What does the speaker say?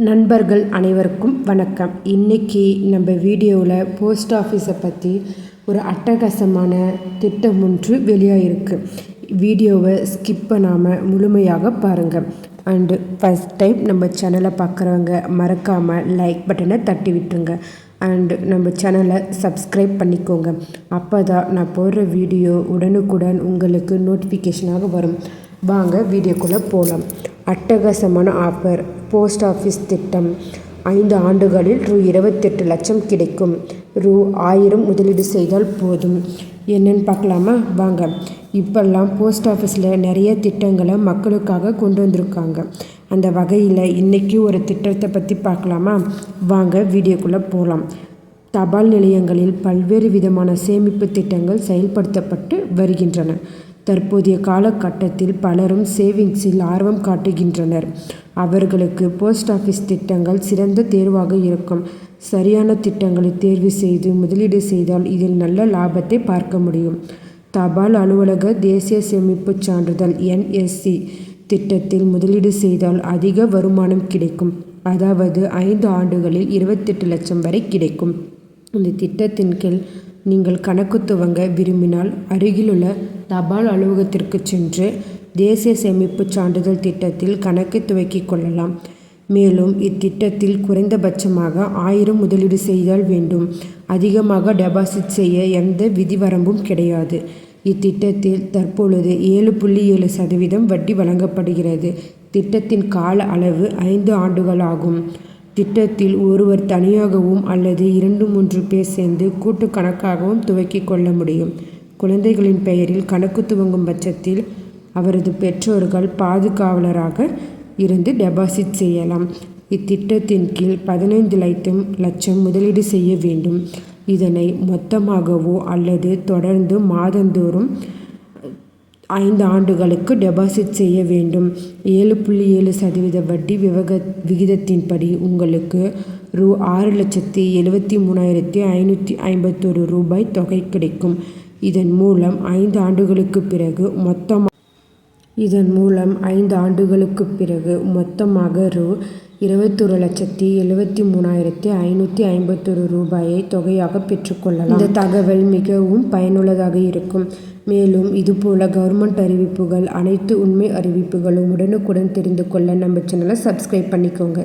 நண்பர்கள் அனைவருக்கும் வணக்கம். இன்றைக்கி நம்ம வீடியோவில் போஸ்ட் ஆஃபீஸை பற்றி ஒரு அட்டகாசமான திட்டம் ஒன்று வெளியாகிருக்கு. வீடியோவை ஸ்கிப் பண்ணாமல் முழுமையாக பாருங்கள். அண்டு ஃபஸ்ட் டைம் நம்ம சேனலை பார்க்குறவங்க மறக்காமல் லைக் பட்டனை தட்டி விட்டுருங்க. அண்டு நம்ம சேனலை சப்ஸ்கிரைப் பண்ணிக்கோங்க. அப்போ தான் நான் போடுற வீடியோ உடனுக்குடன் உங்களுக்கு நோட்டிஃபிகேஷனாக வரும். வாங்க வீடியோக்குள்ளே போகலாம். அட்டகாசமான ஆஃபர். போஸ்ட் ஆஃபீஸ் திட்டம் 5 ஆண்டுகளில் ரூ. 28 லட்சம் கிடைக்கும். ரூ. 1000 முதலீடு செய்தால் போதும். என்னென்னு பார்க்கலாமா? வாங்க. இப்போல்லாம் போஸ்ட் ஆஃபீஸில் நிறைய திட்டங்களை மக்களுக்காக கொண்டு வந்திருக்காங்க. அந்த வகையில் இன்றைக்கி ஒரு திட்டத்தை பற்றி பார்க்கலாமா? வாங்க வீடியோக்குள்ளே போகலாம். தபால் நிலையங்களில் பல்வேறு விதமான சேமிப்பு திட்டங்கள் செயல்படுத்தப்பட்டு வருகின்றன. தற்போதைய காலகட்டத்தில் பலரும் சேவிங்ஸில் ஆர்வம் காட்டுகின்றனர். அவர்களுக்கு போஸ்ட் ஆஃபீஸ் திட்டங்கள் சிறந்த தேர்வாக இருக்கும். சரியான திட்டங்களை தேர்வு செய்து முதலீடு செய்தால் இதில் நல்ல லாபத்தை பார்க்க முடியும். தபால் அலுவலக தேசிய சேமிப்பு சான்றிதழ் NSC திட்டத்தில் முதலீடு செய்தால் அதிக வருமானம் கிடைக்கும். அதாவது 5 ஆண்டுகளில் 28 லட்சம் வரை கிடைக்கும். இந்த திட்டத்தின் கீழ் நீங்கள் கணக்கு துவங்க விரும்பினால் அருகிலுள்ள தபால் அலுவலகத்திற்கு சென்று தேசிய சேமிப்பு சான்றிதழ் திட்டத்தில் கணக்கு துவக்கிக் கொள்ளலாம். மேலும் இத்திட்டத்தில் குறைந்தபட்சமாக 1000 முதலீடு செய்தால் வேண்டும். அதிகமாக டெபாசிட் செய்ய எந்த விதிவரம்பும் கிடையாது. இத்திட்டத்தில் தற்பொழுது 7.7% வட்டி வழங்கப்படுகிறது. திட்டத்தின் கால அளவு 5 ஆண்டுகள் ஆகும். திட்டத்தில் ஒருவர் தனியாகவும் அல்லது 2-3 பேர் சேர்ந்து கூட்டு கணக்காகவும் துவக்கிக் கொள்ள முடியும். குழந்தைகளின் பெயரில் கணக்கு துவங்கும் பட்சத்தில் அவரது பெற்றோர்கள் பாதுகாவலராக இருந்து டெபாசிட் செய்யலாம். இத்திட்டத்தின் கீழ் 15 லட்சம் முதலீடு செய்ய வேண்டும். இதனை மொத்தமாகவோ அல்லது தொடர்ந்து மாதந்தோறும் 5 ஆண்டுகளுக்கு டெபாசிட் செய்ய வேண்டும். 7.7% வட்டி விகிதத்தின்படி உங்களுக்கு ரூ. 6,73,551 தொகை கிடைக்கும். இதன் மூலம் 5 ஆண்டுகளுக்கு பிறகு மொத்தமாக ரூ. 21,73,551 தொகையாக பெற்றுக்கொள்ளலாம். இந்த தகவல் மிகவும் பயனுள்ளதாக இருக்கும். மேலும் இதுபோல கவர்மெண்ட் அறிவிப்புகள், அனைத்து உண்மை அறிவிப்புகளும் உடனுக்குடன் தெரிந்து கொள்ள நம்ம சேனலை சப்ஸ்கிரைப் பண்ணிக்கோங்க.